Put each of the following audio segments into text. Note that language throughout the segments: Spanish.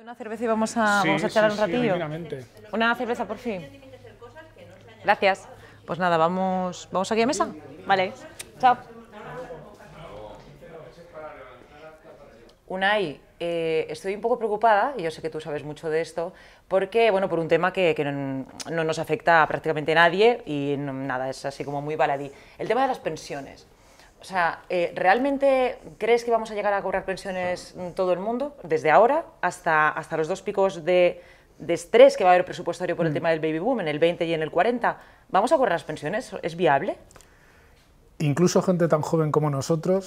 Una cerveza y vamos a charlar un ratillo. Una cerveza por fin. Gracias. Pues nada, vamos aquí a mesa. Vale. Chao. Unai, estoy un poco preocupada, y yo sé que tú sabes mucho de esto, porque, bueno, por un tema que no nos afecta a prácticamente nadie y nada, es así como muy baladí. El tema de las pensiones. O sea, ¿realmente crees que vamos a llegar a cobrar pensiones todo el mundo, desde ahora hasta los dos picos de estrés que va a haber presupuestario por el tema del baby boom, en el 20 y en el 40? ¿Vamos a cobrar las pensiones? ¿Es viable? Incluso gente tan joven como nosotros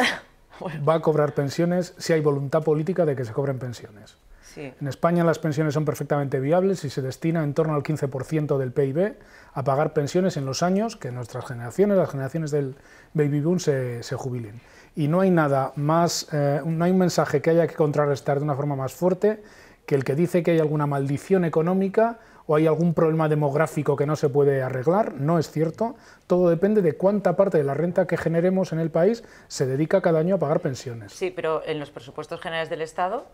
va a cobrar pensiones si hay voluntad política de que se cobren pensiones. Sí. En España las pensiones son perfectamente viables y se destina en torno al 15% del PIB a pagar pensiones en los años que nuestras generaciones, las generaciones del baby boom, se jubilen. Y no hay nada más, no hay un mensaje que haya que contrarrestar de una forma más fuerte que el que dice que hay alguna maldición económica o hay algún problema demográfico que no se puede arreglar. No es cierto. Todo depende de cuánta parte de la renta que generemos en el país se dedica cada año a pagar pensiones. Sí, pero en los presupuestos generales del Estado,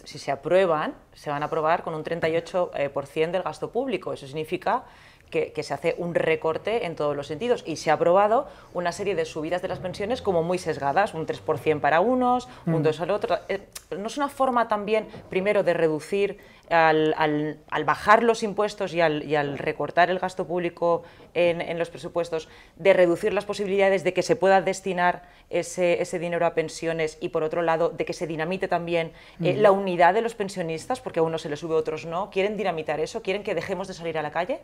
si se aprueban, se van a aprobar con un 38% del gasto público. Eso significa que se hace un recorte en todos los sentidos, y se ha aprobado una serie de subidas de las pensiones como muy sesgadas, un 3% para unos, un 2% al otro. ¿No es una forma también, primero, de reducir, al bajar los impuestos y al recortar el gasto público en los presupuestos, de reducir las posibilidades de que se pueda destinar ese dinero a pensiones, y por otro lado de que se dinamite también la unidad de los pensionistas, porque a unos se les sube, a otros no? ¿Quieren dinamitar eso? ¿Quieren que dejemos de salir a la calle?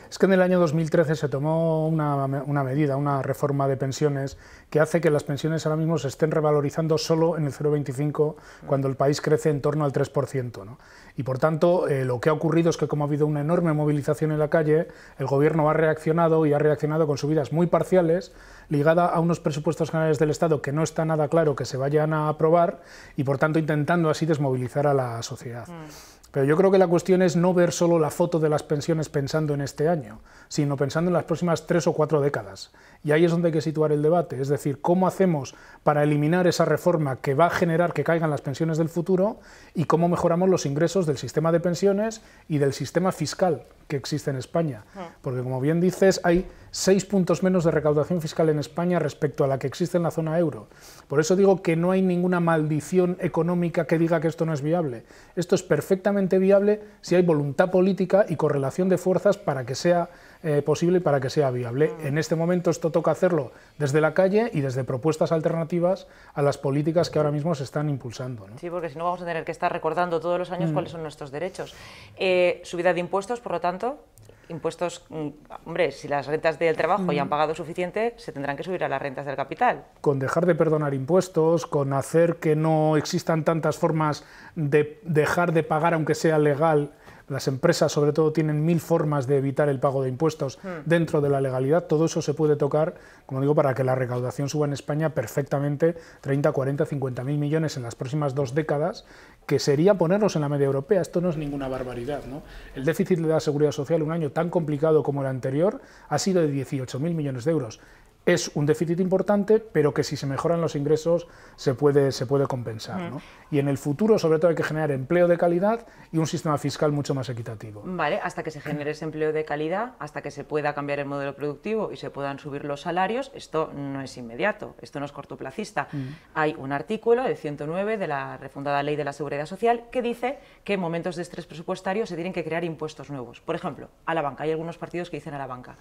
Es que en el año 2013 se tomó una medida, una reforma de pensiones que hace que las pensiones ahora mismo se estén revalorizando solo en el 0,25 cuando el país crece en torno al 3%, ¿no? Y por tanto, lo que ha ocurrido es que, como ha habido una enorme movilización en la calle, el Gobierno ha reaccionado, y ha reaccionado con subidas muy parciales, ligada a unos presupuestos generales del Estado que no está nada claro que se vayan a aprobar, y por tanto intentando así desmovilizar a la sociedad. Pero yo creo que la cuestión es no ver solo la foto de las pensiones pensando en este año, sino pensando en las próximas 3 o 4 décadas. Y ahí es donde hay que situar el debate, es decir, cómo hacemos para eliminar esa reforma que va a generar que caigan las pensiones del futuro, y cómo mejoramos los ingresos del sistema de pensiones y del sistema fiscal que existe en España. Porque, como bien dices, hay 6 puntos menos de recaudación fiscal en España respecto a la que existe en la zona euro. Por eso digo que no hay ninguna maldición económica que diga que esto no es viable. Esto es perfectamente viable si hay voluntad política y correlación de fuerzas para que sea posible y para que sea viable. En este momento esto toca hacerlo desde la calle y desde propuestas alternativas a las políticas que ahora mismo se están impulsando, ¿no? Sí, porque si no vamos a tener que estar recordando todos los años cuáles son nuestros derechos. Subida de impuestos, por lo tanto. Impuestos, hombre, si las rentas del trabajo ya han pagado suficiente, se tendrán que subir a las rentas del capital. Con dejar de perdonar impuestos, con hacer que no existan tantas formas de dejar de pagar, aunque sea legal. Las empresas, sobre todo, tienen 1000 formas de evitar el pago de impuestos dentro de la legalidad. Todo eso se puede tocar, como digo, para que la recaudación suba en España perfectamente 30, 40, 50.000 millones en las próximas 2 décadas, que sería ponernos en la media europea. Esto no es ninguna barbaridad, ¿no? El déficit de la Seguridad Social, un año tan complicado como el anterior, ha sido de 18.000 millones de euros. Es un déficit importante, pero que si se mejoran los ingresos se puede compensar, ¿no? Y en el futuro, sobre todo, hay que generar empleo de calidad y un sistema fiscal mucho más equitativo. Vale, hasta que se genere ese empleo de calidad, hasta que se pueda cambiar el modelo productivo y se puedan subir los salarios, esto no es inmediato, esto no es cortoplacista. Hay un artículo, el 109 de la refundada Ley de la Seguridad Social, que dice que en momentos de estrés presupuestario se tienen que crear impuestos nuevos. Por ejemplo, a la banca. Hay algunos partidos que dicen a la banca.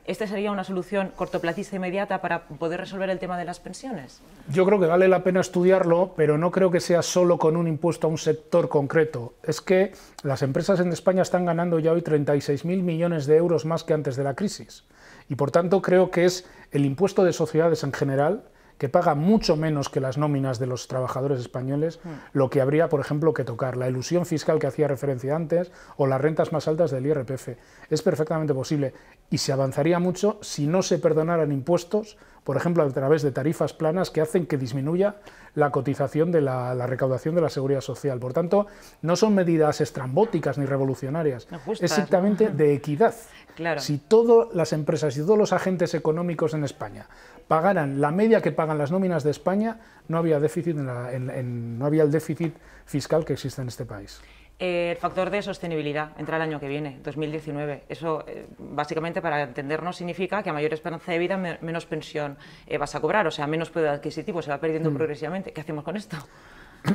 ¿Esta sería una solución cortoplacista inmediata para poder resolver el tema de las pensiones? Yo creo que vale la pena estudiarlo, pero no creo que sea solo con un impuesto a un sector concreto. Es que las empresas en España están ganando ya hoy 36.000 millones de euros más que antes de la crisis. Y por tanto creo que es el impuesto de sociedades en general, que paga mucho menos que las nóminas de los trabajadores españoles, lo que habría, por ejemplo, que tocar. La elusión fiscal que hacía referencia antes, o las rentas más altas del IRPF. Es perfectamente posible, y se avanzaría mucho si no se perdonaran impuestos, por ejemplo, a través de tarifas planas que hacen que disminuya la cotización de la recaudación de la Seguridad Social. Por tanto, no son medidas estrambóticas ni revolucionarias, es exactamente de equidad. Claro. Si todas las empresas y todos los agentes económicos en España pagaran la media que pagan las nóminas de España, no había déficit no había el déficit fiscal que existe en este país. El factor de sostenibilidad entra el año que viene, 2019. Eso, básicamente, para entendernos, significa que a mayor esperanza de vida, menos pensión vas a cobrar, o sea, menos poder adquisitivo, se va perdiendo progresivamente. ¿Qué hacemos con esto?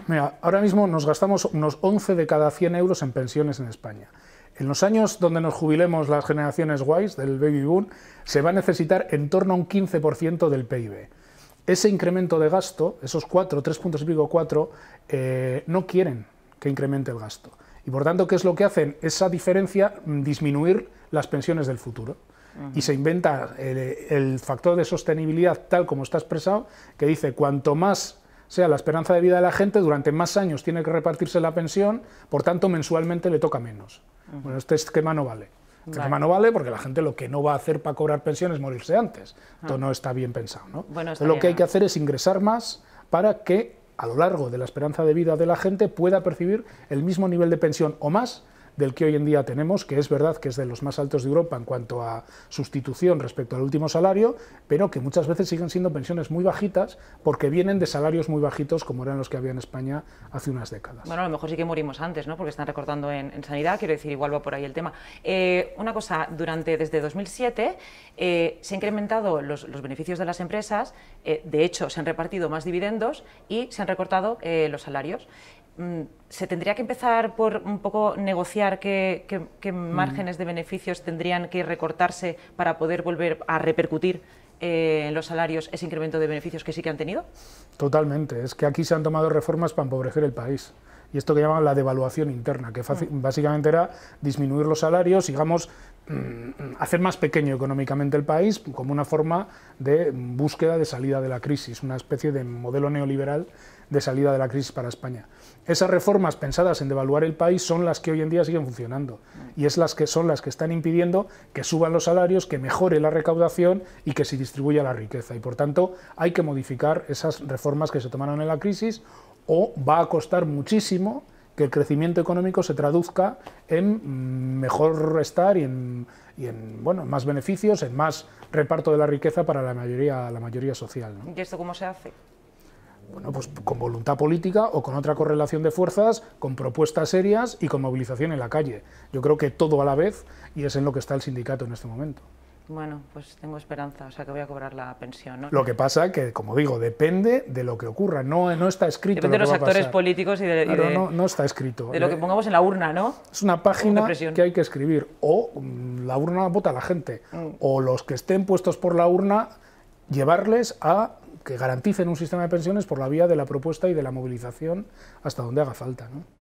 Mira, ahora mismo nos gastamos unos 11 de cada 100 euros en pensiones en España. En los años donde nos jubilemos las generaciones guays del baby boom, se va a necesitar en torno a un 15% del PIB. Ese incremento de gasto, esos 3 puntos y pico, 4, no quieren que incremente el gasto. Y por tanto, ¿qué es lo que hacen? Esa diferencia, disminuir las pensiones del futuro. Y se inventa el factor de sostenibilidad tal como está expresado, que dice cuanto más sea la esperanza de vida de la gente, durante más años tiene que repartirse la pensión, por tanto mensualmente le toca menos. Bueno, este esquema no vale. Este esquema no vale porque la gente lo que no va a hacer para cobrar pensión es morirse antes. Esto no está bien pensado, ¿no? Bueno, lo que hay que hacer es ingresar más para que a lo largo de la esperanza de vida de la gente pueda percibir el mismo nivel de pensión o más del que hoy en día tenemos, que es verdad que es de los más altos de Europa en cuanto a sustitución respecto al último salario, pero que muchas veces siguen siendo pensiones muy bajitas porque vienen de salarios muy bajitos como eran los que había en España hace unas décadas. Bueno, a lo mejor sí que morimos antes, ¿no? Porque están recortando en sanidad, quiero decir, igual va por ahí el tema. Una cosa, desde 2007 se han incrementado los beneficios de las empresas, de hecho se han repartido más dividendos y se han recortado los salarios. ¿Se tendría que empezar por un poco negociar qué márgenes de beneficios tendrían que recortarse para poder volver a repercutir en los salarios ese incremento de beneficios que sí que han tenido? Totalmente, es que aquí se han tomado reformas para empobrecer el país. Y esto que llaman la devaluación interna, que básicamente era disminuir los salarios, digamos, hacer más pequeño económicamente el país como una forma de búsqueda de salida de la crisis, una especie de modelo neoliberal de salida de la crisis para España. Esas reformas pensadas en devaluar el país son las que hoy en día siguen funcionando y son las que están impidiendo que suban los salarios, que mejore la recaudación y que se distribuya la riqueza. Y por tanto hay que modificar esas reformas que se tomaron en la crisis o va a costar muchísimo que el crecimiento económico se traduzca en mejor estar y en bueno, más beneficios, en más reparto de la riqueza para la mayoría social, ¿no? ¿Y esto cómo se hace? Bueno, pues con voluntad política o con otra correlación de fuerzas, con propuestas serias y con movilización en la calle. Yo creo que todo a la vez, y es en lo que está el sindicato en este momento. Bueno, pues tengo esperanza, o sea que voy a cobrar la pensión, ¿no? Lo que pasa que, como digo, depende de lo que ocurra, no está escrito. Depende de los actores pasar. Políticos y no está escrito. De lo que pongamos en la urna, ¿no? Es una página que hay que escribir, o la urna vota la gente, o los que estén puestos por la urna, llevarles a que garanticen un sistema de pensiones por la vía de la propuesta y de la movilización hasta donde haga falta, ¿no?